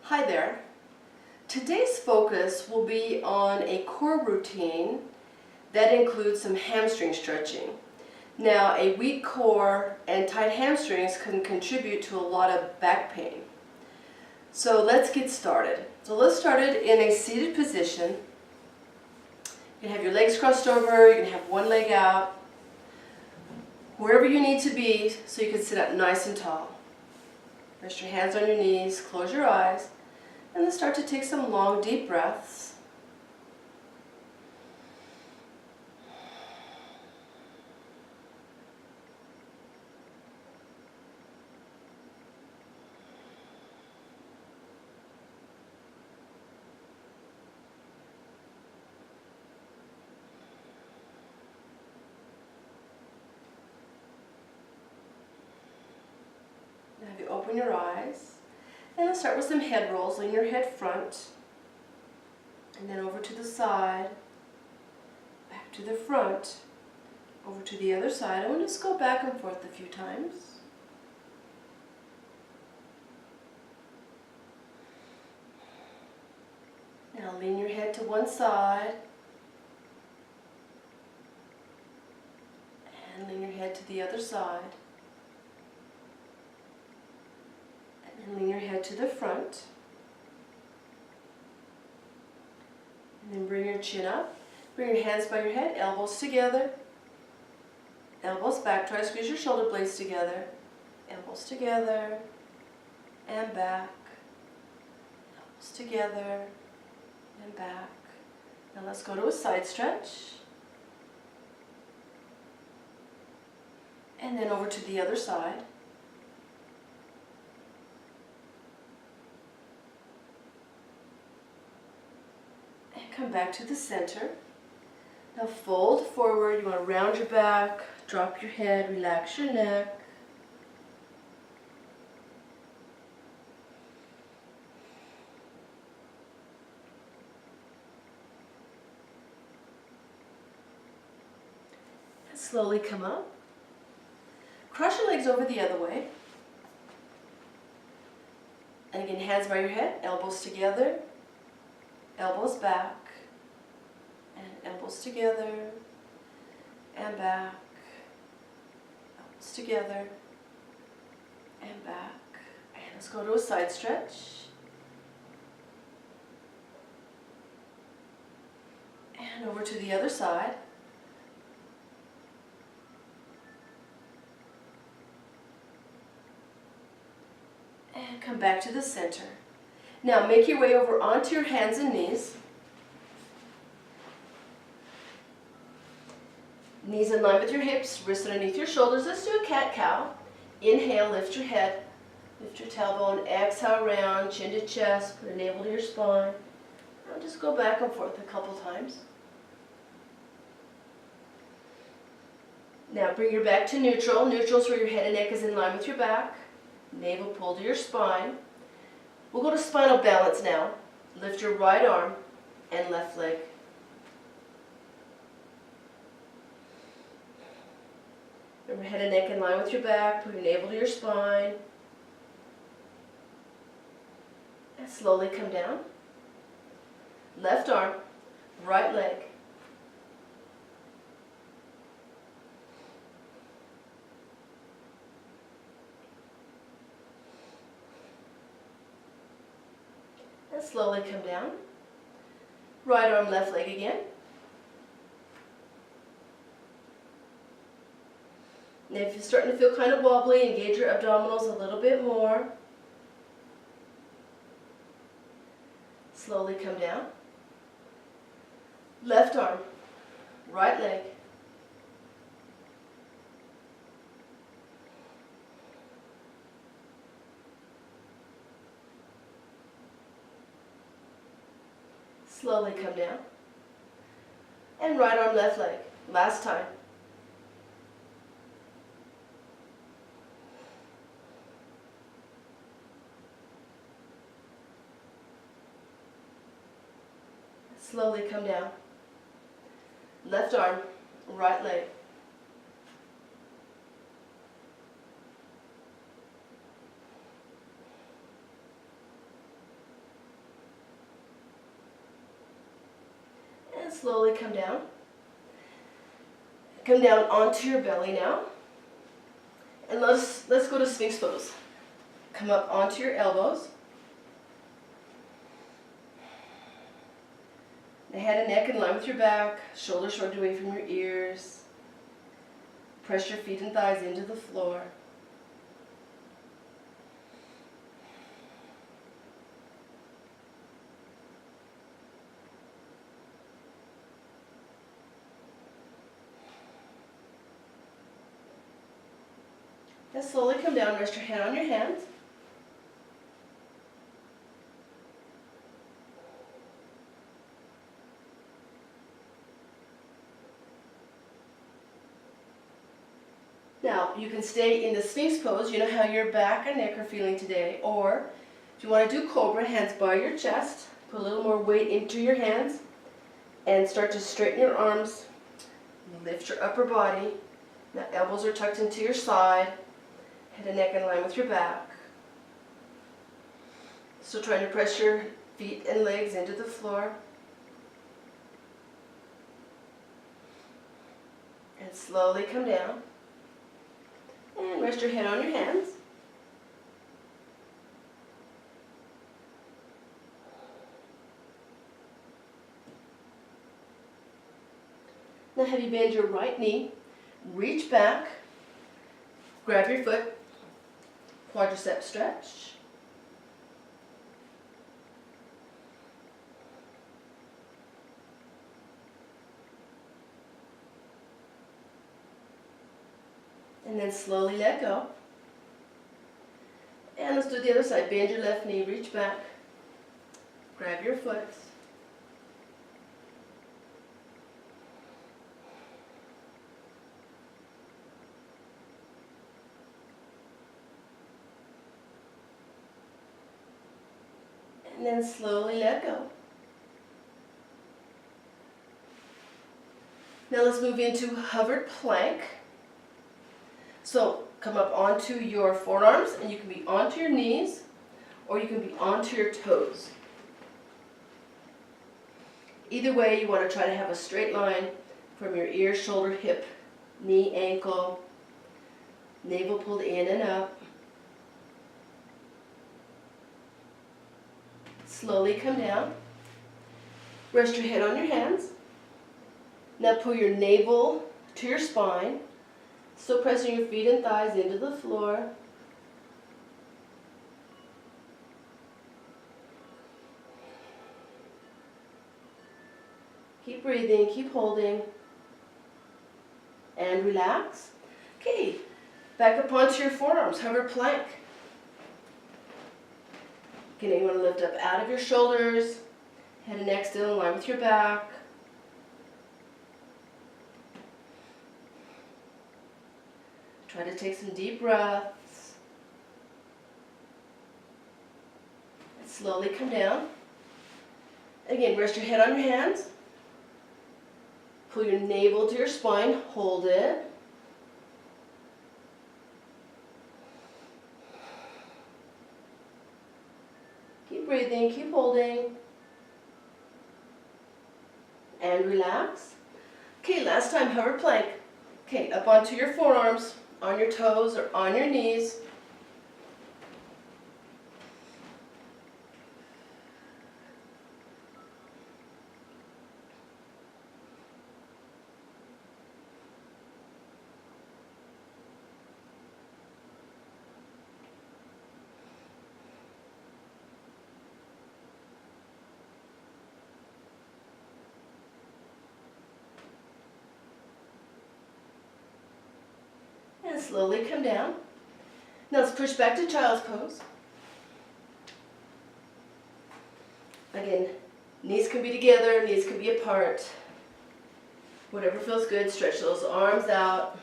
Hi there. Today's focus will be on a core routine that includes some hamstring stretching. Now, a weak core and tight hamstrings can contribute to a lot of back pain. So let's get started. So let's start it in a seated position. You can have your legs crossed over, you can have one leg out, wherever you need to be so you can sit up nice and tall. Rest your hands on your knees, close your eyes, and then start to take some long, deep breaths. Now have you open your eyes. And let's start with some head rolls. Lean your head front, and then over to the side, back to the front, over to the other side. And we'll just go back and forth a few times. Now lean your head to one side, and lean your head to the other side. And lean your head to the front. And then bring your chin up. Bring your hands by your head, elbows together. Elbows back. Try to squeeze your shoulder blades together. Elbows together. And back. Elbows together. And back. Now let's go to a side stretch. And then over to the other side. Come back to the center. Now fold forward. You want to round your back, drop your head, relax your neck. And slowly come up. Cross your legs over the other way. And again, hands by your head, elbows together, elbows back. And elbows together, and back, elbows together, and back. And let's go to a side stretch. And over to the other side. And come back to the center. Now make your way over onto your hands and knees. Knees in line with your hips, wrists underneath your shoulders. Let's do a cat-cow. Inhale, lift your head, lift your tailbone. Exhale, round, chin to chest, put a navel to your spine. Now just go back and forth a couple times. Now bring your back to neutral. Neutral is where your head and neck is in line with your back. Navel pull to your spine. We'll go to spinal balance now. Lift your right arm and left leg. Remember, head and neck in line with your back, put your navel to your spine. And slowly come down. Left arm, right leg. And slowly come down. Right arm, left leg again. And if you're starting to feel kind of wobbly, engage your abdominals a little bit more. Slowly come down. Left arm, right leg. Slowly come down. And right arm, left leg. Last time. Slowly come down. Left arm, right leg. Let's slowly come down. Come down onto your belly now. And let's go to Sphinx pose. Come up onto your elbows. The head and neck in line with your back, shoulders shrugged away from your ears. Press your feet and thighs into the floor. Now slowly come down, rest your head on your hands. Now, you can stay in the Sphinx pose. You know how your back and neck are feeling today. Or, if you want to do Cobra, hands by your chest. Put a little more weight into your hands. And start to straighten your arms. Lift your upper body. Now, elbows are tucked into your side. Head and neck in line with your back. So try to press your feet and legs into the floor. And slowly come down. And rest your head on your hands. Now have you bend your right knee, reach back, grab your foot, quadricep stretch. And then slowly let go. And let's do the other side. Bend your left knee, reach back, grab your foot. And then slowly let go. Now let's move into hovered plank. So come up onto your forearms, and you can be onto your knees, or you can be onto your toes. Either way, you want to try to have a straight line from your ear, shoulder, hip, knee, ankle, navel pulled in and up. Slowly come down. Rest your head on your hands. Now pull your navel to your spine. Still pressing your feet and thighs into the floor. Keep breathing, keep holding, and relax. Okay, back up onto your forearms, hover plank. Okay, you want to lift up out of your shoulders, head and neck still in line with your back. Try to take some deep breaths. And slowly come down. Again, rest your head on your hands. Pull your navel to your spine, hold it. Keep breathing, keep holding. And relax. Okay, last time, hover plank. Okay, up onto your forearms, on your toes or on your knees. And slowly come down. Now let's push back to child's pose. Again, knees can be together, knees can be apart. Whatever feels good, stretch those arms out.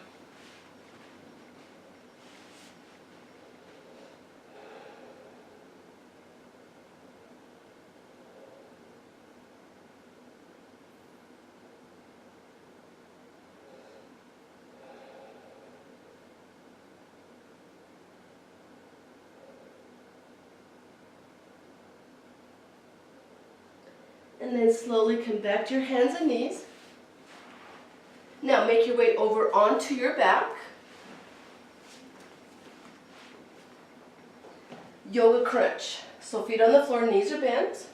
And And then slowly come back to your hands and knees. Now make your way over onto your back. Yoga crunch. So feet on the floor, knees are bent.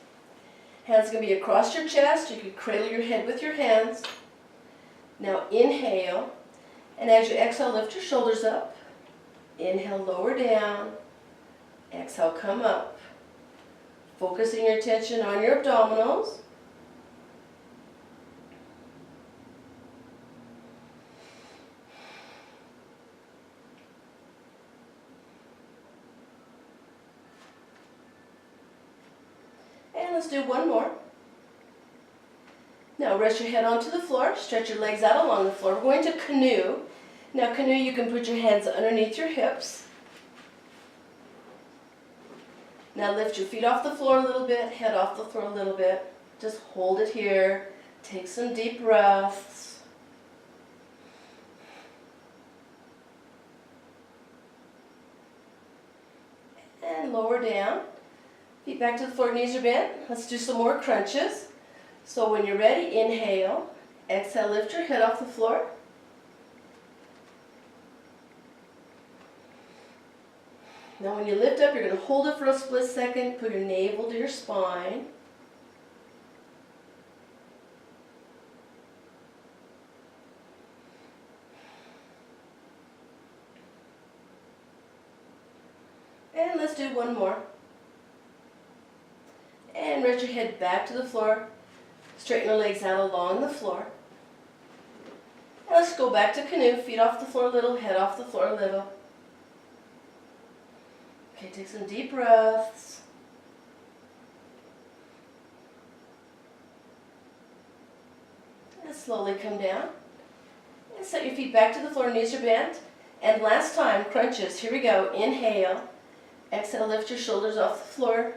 Hands going to be across your chest. You can cradle your head with your hands. Now inhale. And as you exhale, lift your shoulders up. Inhale, lower down. Exhale, come up. Focusing your attention on your abdominals. And let's do one more. Now rest your head onto the floor, stretch your legs out along the floor. We're going to canoe. Now canoe, you can put your hands underneath your hips. Now lift your feet off the floor a little bit, head off the floor a little bit. Just hold it here. Take some deep breaths. And lower down. Feet back to the floor, knees are bent. Let's do some more crunches. So when you're ready, inhale. Exhale, lift your head off the floor. Now when you lift up, you're going to hold it for a split second. Put your navel to your spine. And let's do one more. And rest your head back to the floor. Straighten your legs out along the floor. And let's go back to canoe. Feet off the floor a little, head off the floor a little. Okay, take some deep breaths. And slowly come down. And set your feet back to the floor, knees are bent. And last time, crunches. Here we go. Inhale. Exhale, lift your shoulders off the floor.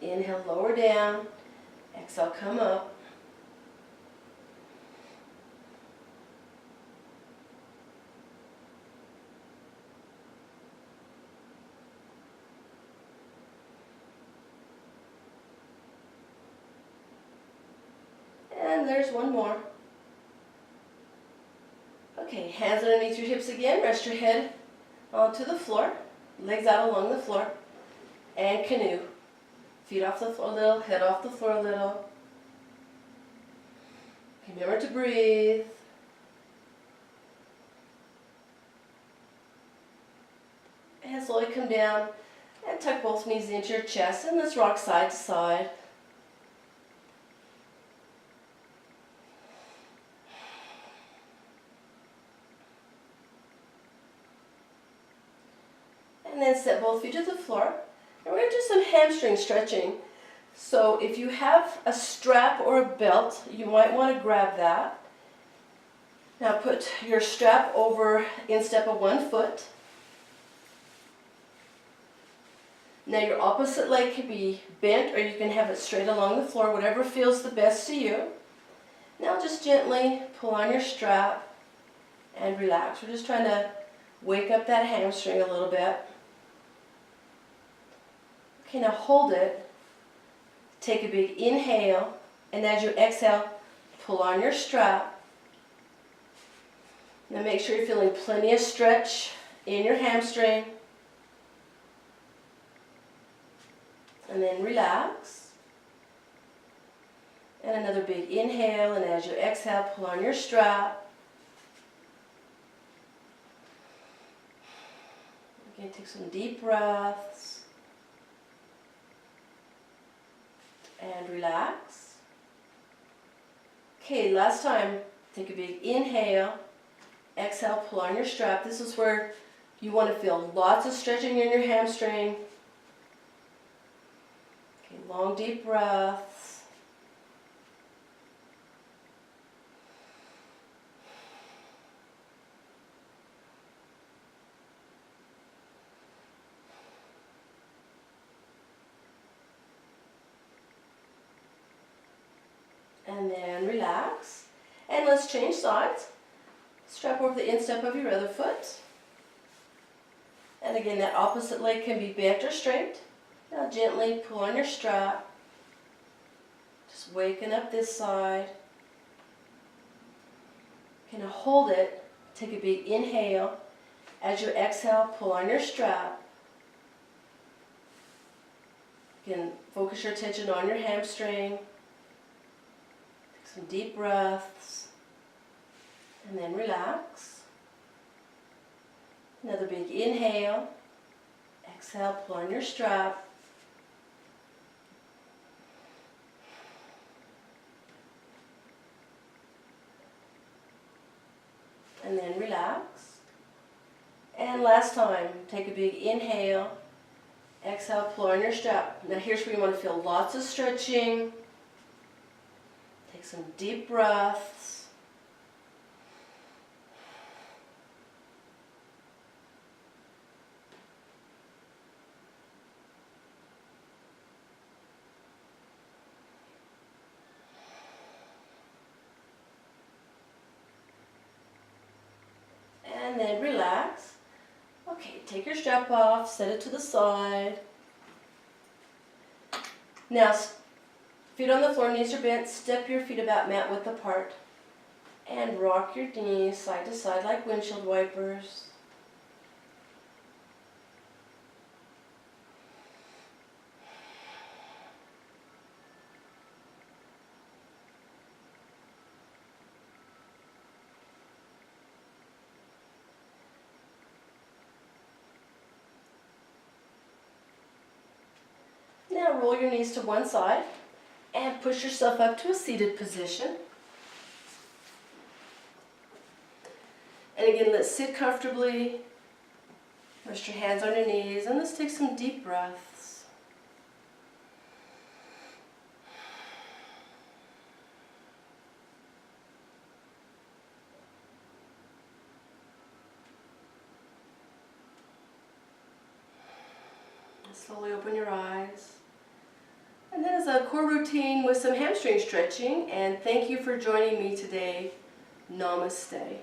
Inhale, lower down. Exhale, come up. And there's one more. Okay, hands underneath your hips again. Rest your head onto the floor. Legs out along the floor. And canoe. Feet off the floor a little, head off the floor a little. Remember to breathe. And slowly come down and tuck both knees into your chest and let's rock side to side. And then set both feet to the floor. And we're going to do some hamstring stretching. So if you have a strap or a belt, you might want to grab that. Now put your strap over instep of one foot. Now your opposite leg can be bent or you can have it straight along the floor, whatever feels the best to you. Now just gently pull on your strap and relax. We're just trying to wake up that hamstring a little bit. Okay, now hold it. Take a big inhale, and as you exhale, pull on your strap. Now make sure you're feeling plenty of stretch in your hamstring. And then relax. And another big inhale, and as you exhale, pull on your strap. Again, take some deep breaths. And relax. Okay, last time, take a big inhale. Exhale, pull on your strap. This is where you want to feel lots of stretching in your hamstring. Okay, long deep breaths. And then relax. And let's change sides. Strap over the instep of your other foot. And again, that opposite leg can be bent or straight. Now gently pull on your strap. Just Just waking up this side. Gonna hold it. Take a big inhale. As you exhale, pull on your strap. Again, focus your attention on your hamstring. Take some deep breaths. And then relax. Another big inhale. Exhale, pull on your strap. And then relax. And last time, take a big inhale. Exhale, pull on your strap. Now here's where you want to feel lots of stretching. Take some deep breaths. And then relax. Okay, take your strap off, set it to the side. Now, feet on the floor, knees are bent, step your feet about mat width apart. And rock your knees side to side like windshield wipers. Now roll your knees to one side and push yourself up to a seated position. And again, let's sit comfortably. Rest your hands on your knees and let's take some deep breaths. Slowly open your eyes. And that is a core routine with some hamstring stretching, and thank you for joining me today. Namaste.